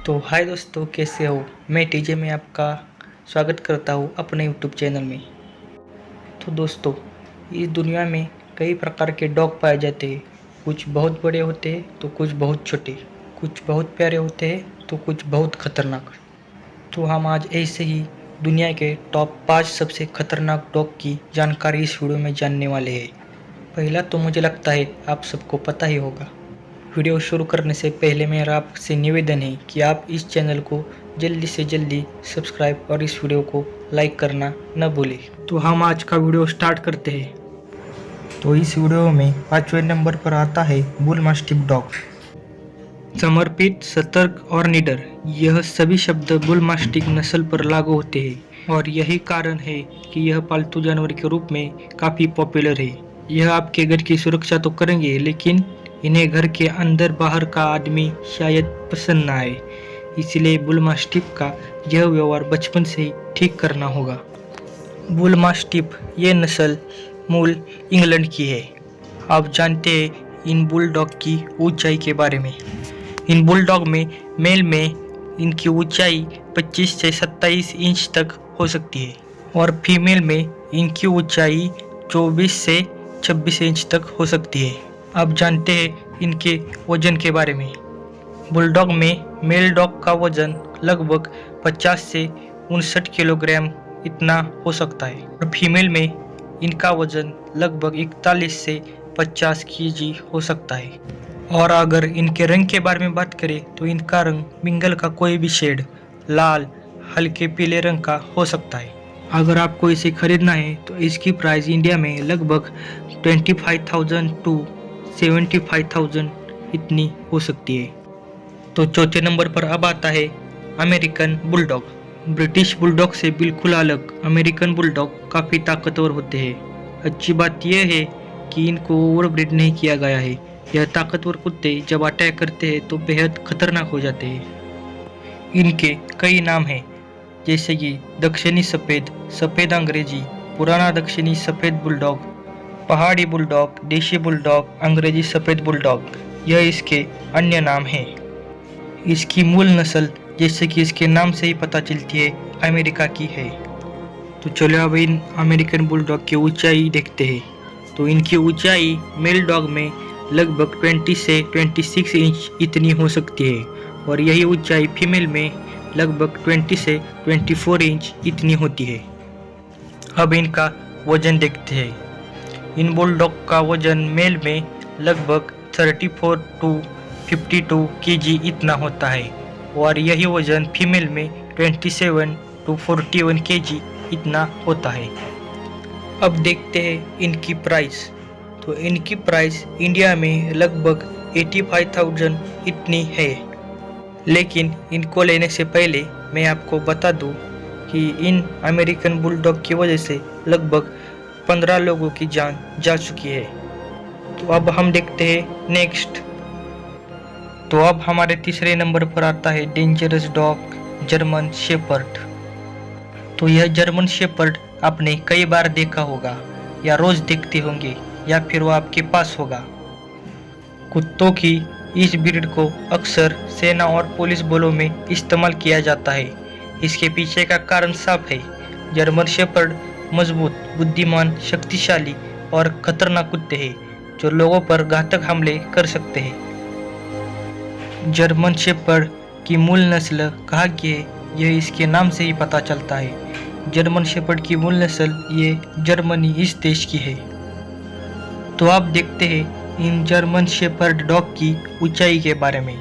तो हाय दोस्तों, कैसे हो। मैं टीजे में आपका स्वागत करता हूँ अपने यूट्यूब चैनल में। तो दोस्तों, इस दुनिया में कई प्रकार के डॉग पाए जाते हैं। कुछ बहुत बड़े होते हैं तो कुछ बहुत छोटे, कुछ बहुत प्यारे होते हैं तो कुछ बहुत खतरनाक। तो हम आज ऐसे ही दुनिया के टॉप 5 सबसे खतरनाक डॉग की जानकारी इस वीडियो में जानने वाले हैं। पहला तो मुझे लगता है आप सबको पता ही होगा। वीडियो शुरू करने से पहले मेरा आपसे निवेदन है कि आप इस चैनल को जल्दी से जल्दी सब्सक्राइब और इस वीडियो को लाइक करना न भूलें। तो हम आज का वीडियो स्टार्ट करते हैं। तो इस वीडियो में 5वें नंबर पर आता है बुल मास्टिफ डॉग। समर्पित, सतर्क और निडर, यह सभी शब्द बुल मास्टिफ नस्ल पर लागू होते हैं और यही कारण है कि यह पालतू जानवर के रूप में काफ़ी पॉपुलर है। यह आपके घर की सुरक्षा तो करेंगे, लेकिन इन्हें घर के अंदर बाहर का आदमी शायद पसंद ना आए, इसलिए बुल मास्टिफ का यह व्यवहार बचपन से ही ठीक करना होगा। बुल मास्टिफ ये नस्ल मूल इंग्लैंड की है। आप जानते हैं इन बुलडॉग की ऊंचाई के बारे में। इन बुलडॉग में मेल में इनकी ऊंचाई 25 से 27 इंच तक हो सकती है और फीमेल में इनकी ऊंचाई 24 से 26 इंच तक हो सकती है। आप जानते हैं इनके वजन के बारे में। बुलडॉग में मेल डॉग का वजन लगभग 50 से 59 किलोग्राम इतना हो सकता है और फीमेल में इनका वजन लगभग 41 से 50 केजी हो सकता है। और अगर इनके रंग के बारे में बात करें तो इनका रंग मिंगल का कोई भी शेड, लाल, हल्के पीले रंग का हो सकता है। अगर आपको इसे खरीदना है तो इसकी प्राइस इंडिया में लगभग 25,000 टू 75,000 इतनी हो सकती है। तो चौथे नंबर पर अब आता है अमेरिकन बुलडॉग। ब्रिटिश बुलडॉग से बिल्कुल अलग अमेरिकन बुलडॉग काफ़ी ताकतवर होते हैं। अच्छी बात यह है कि इनको ओवरब्रीड नहीं किया गया है। यह ताकतवर कुत्ते जब अटैक करते हैं तो बेहद खतरनाक हो जाते हैं। इनके कई नाम हैं, जैसे कि दक्षिणी सफ़ेद, सफ़ेद अंग्रेजी, पुराना दक्षिणी सफ़ेद बुलडॉग, पहाड़ी बुलडॉग, देशी बुलडॉग, अंग्रेजी सफ़ेद बुलडॉग, यह इसके अन्य नाम हैं। इसकी मूल नस्ल, जैसे कि इसके नाम से ही पता चलती है, अमेरिका की है। तो चलो अब इन अमेरिकन बुलडॉग की ऊंचाई देखते हैं। तो इनकी ऊंचाई मेल डॉग में लगभग 20 से 26 इंच इतनी हो सकती है और यही ऊंचाई फीमेल में लगभग 20 से 24 इंच इतनी होती है। अब इनका वजन देखते हैं। इन बुलडॉग का वजन मेल में लगभग 34 टू 52 केजी इतना होता है और यही वजन फीमेल में 27 टू 41 केजी इतना होता है। अब देखते हैं इनकी प्राइस। तो इनकी प्राइस इंडिया में लगभग 85,000 इतनी है, लेकिन इनको लेने से पहले मैं आपको बता दूं कि इन अमेरिकन बुलडॉग की वजह से लगभग 15 लोगों की जान जा चुकी है। तो अब हम देखते हैं नेक्स्ट। तो अब हमारे तीसरे नंबर पर आता है डेंजरस डॉग जर्मन शेपर्ड। तो यह जर्मन शेपर्ड आपने कई बार देखा होगा या रोज देखते होंगे या फिर वो आपके पास होगा। कुत्तों की इस ब्रीड को अक्सर सेना और पुलिस बलों में इस्तेमाल किया जाता है। इसके पीछे का कारण साफ है। जर्मन शेपर्ड मजबूत, बुद्धिमान, शक्तिशाली और खतरनाक कुत्ते हैं जो लोगों पर घातक हमले कर सकते हैं। जर्मन शेपर्ड की मूल नस्ल कहा गया है, यह इसके नाम से ही पता चलता है। जर्मन शेपर्ड की मूल नस्ल ये जर्मनी इस देश की है। तो आप देखते हैं इन जर्मन शेपर्ड डॉग की ऊंचाई के बारे में।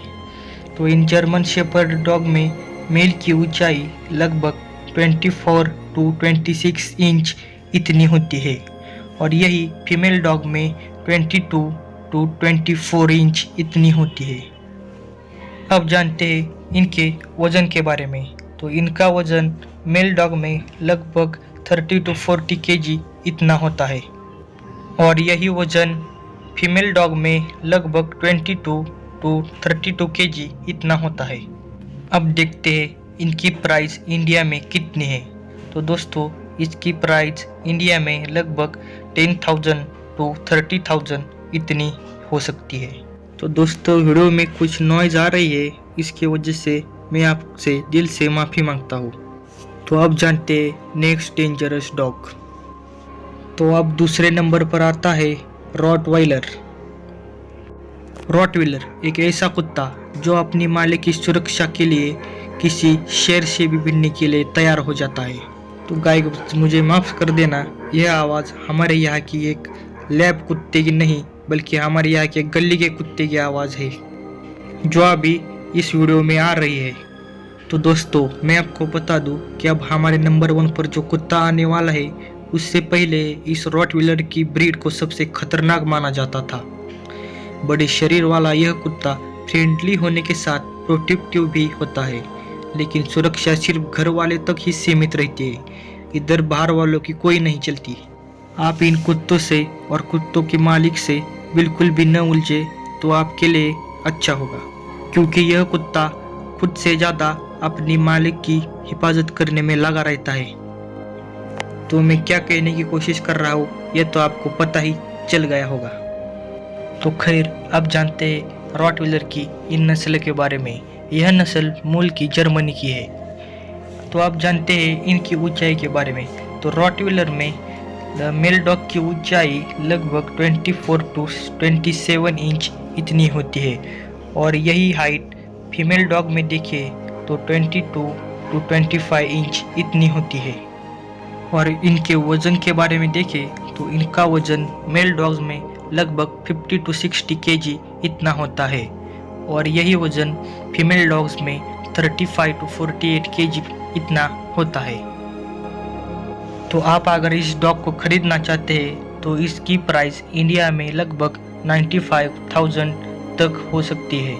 तो इन जर्मन शेपर्ड डॉग में मेल की ऊंचाई लगभग 24 टू 26 इंच इतनी होती है और यही फीमेल डॉग में 22 टू 24 इंच इतनी होती है। अब जानते हैं इनके वजन के बारे में। तो इनका वजन मेल डॉग में लगभग 30 टू 40 केजी इतना होता है और यही वजन फीमेल डॉग में लगभग 22 टू 32 केजी इतना होता है। अब देखते हैं इनकी प्राइस इंडिया में कितनी है। तो दोस्तों, इसकी प्राइस इंडिया में लगभग 10,000 टू 30,000 इतनी हो सकती है। तो दोस्तों, वीडियो में कुछ नॉइज़ आ रही है, इसकी वजह से मैं आपसे दिल से माफ़ी मांगता हूँ। तो अब जानते हैं नेक्स्ट डेंजरस डॉग। तो अब दूसरे नंबर पर आता है रॉटवाइलर। रॉटवाइलर एक ऐसा कुत्ता जो अपनी मालिक की सुरक्षा के लिए किसी शेर से भी भिड़ने के लिए तैयार हो जाता है। तो गाइस मुझे माफ़ कर देना, यह आवाज़ हमारे यहाँ की एक लैब कुत्ते की नहीं बल्कि हमारे यहाँ के गली के कुत्ते की आवाज़ है जो अभी इस वीडियो में आ रही है। तो दोस्तों मैं आपको बता दूं कि अब हमारे नंबर 1 पर जो कुत्ता आने वाला है उससे पहले इस रॉटवाइलर की ब्रीड को सबसे खतरनाक माना जाता था। बड़े शरीर वाला यह कुत्ता फ्रेंडली होने के साथ प्रोटेक्टिव भी होता है, लेकिन सुरक्षा सिर्फ घर वाले तक ही सीमित रहती है, इधर बाहर वालों की कोई नहीं चलती। आप इन कुत्तों से और कुत्तों के मालिक से बिल्कुल भी न उलझे तो आपके लिए अच्छा होगा, क्योंकि यह कुत्ता खुद से ज़्यादा अपनी मालिक की हिफाजत करने में लगा रहता है। तो मैं क्या कहने की कोशिश कर रहा हूँ यह तो आपको पता ही चल गया होगा। तो खैर अब जानते हैं रॉटवाइलर की इन नस्ल के बारे में। यह नस्ल मूल की जर्मनी की है। तो आप जानते हैं इनकी ऊंचाई के बारे में। तो रॉटवाइलर में मेल डॉग की ऊंचाई लगभग 24 टू 27 इंच इतनी होती है और यही हाइट फीमेल डॉग में देखिए तो 22 टू 25 इंच इतनी होती है। और इनके वज़न के बारे में देखें तो इनका वज़न मेल डॉग्स में लगभग 50 टू 60 केजी इतना होता है और यही वज़न फीमेल डॉग्स में 35 टू 48 केजी इतना होता है। तो आप अगर इस डॉग को खरीदना चाहते हैं तो इसकी प्राइस इंडिया में लगभग 95,000 तक हो सकती है।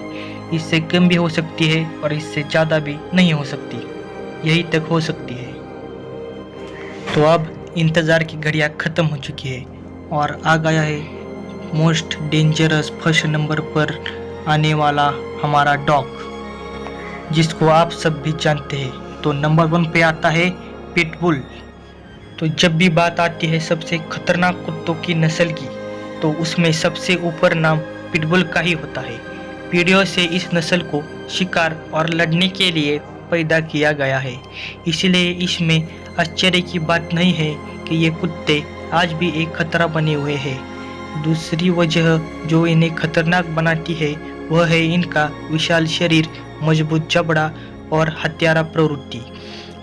इससे कम भी हो सकती है और इससे ज़्यादा भी नहीं हो सकती, यही तक हो सकती है। तो अब इंतज़ार की घड़ियाँ ख़त्म हो चुकी है और आ गया है मोस्ट डेंजरस फर्स्ट नंबर पर आने वाला हमारा डॉग, जिसको आप सब भी जानते हैं। तो नंबर 1 पे आता है पिटबुल। तो जब भी बात आती है सबसे खतरनाक कुत्तों की नस्ल की तो उसमें सबसे ऊपर नाम पिटबुल का ही होता है। पीढ़ियों से इस नस्ल को शिकार और लड़ने के लिए पैदा किया गया है, इसलिए इसमें आश्चर्य की बात नहीं है कि ये कुत्ते आज भी एक खतरा बने हुए हैं। दूसरी वजह जो इन्हें खतरनाक बनाती है वह है इनका विशाल शरीर, मजबूत जबड़ा और हत्यारा प्रवृत्ति।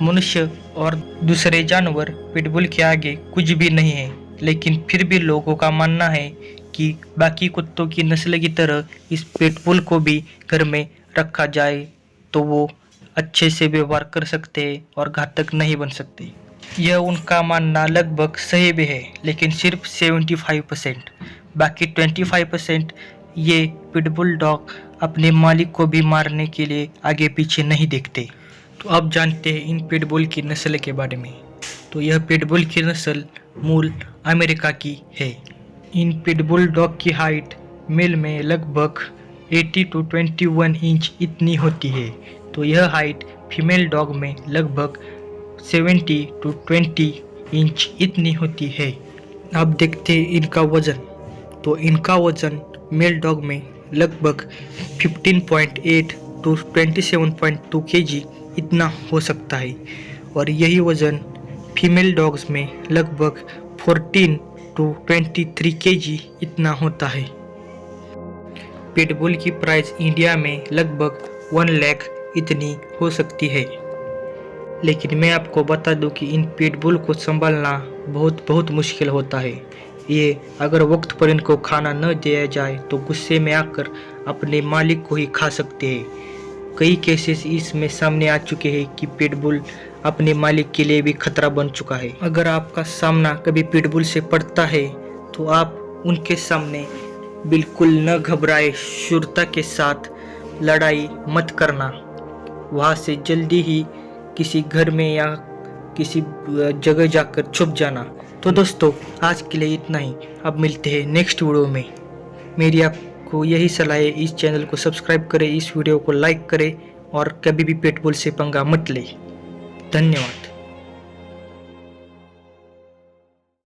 मनुष्य और दूसरे जानवर पिटबुल के आगे कुछ भी नहीं है, लेकिन फिर भी लोगों का मानना है कि बाकी कुत्तों की नस्ल की तरह इस पिटबुल को भी घर में रखा जाए तो वो अच्छे से व्यवहार कर सकते हैं और घातक नहीं बन सकते। यह उनका मानना लगभग सही भी है, लेकिन सिर्फ 75%। बाकी 25% ये पिटबुल डॉग अपने मालिक को भी मारने के लिए आगे पीछे नहीं देखते। तो अब जानते हैं इन पिटबुल की नस्ल के बारे में। तो यह पिटबुल की नस्ल मूल अमेरिका की है। इन पिटबुल डॉग की हाइट मेल में लगभग 80 टू 21 इंच इतनी होती है, तो यह हाइट फीमेल डॉग में लगभग 70 टू 20 इंच इतनी होती है। अब देखते हैं इनका वज़न। तो इनका वज़न मेल डॉग में लगभग 15.8 टू 27.2 केजी इतना हो सकता है और यही वज़न फीमेल डॉग्स में लगभग 14 टू 23 केजी इतना होता है। पिटबुल की प्राइस इंडिया में लगभग 1 लाख इतनी हो सकती है, लेकिन मैं आपको बता दूं कि इन पिटबुल को संभालना बहुत मुश्किल होता है। ये अगर वक्त पर इनको खाना न दिया जाए तो गुस्से में आकर अपने मालिक को ही खा सकते हैं। कई केसेस इसमें सामने आ चुके हैं कि पिटबुल अपने मालिक के लिए भी खतरा बन चुका है। अगर आपका सामना कभी पिटबुल से पड़ता है तो आप उनके सामने बिल्कुल न घबराए, शूरता के साथ लड़ाई मत करना। वहाँ से जल्दी ही किसी घर में या किसी जगह जाकर छुप जाना। तो दोस्तों आज के लिए इतना ही। अब मिलते हैं नेक्स्ट वीडियो में। मेरी आपको यही सलाह है, इस चैनल को सब्सक्राइब करें, इस वीडियो को लाइक करें और कभी भी पिटबुल से पंगा मत लें। धन्यवाद।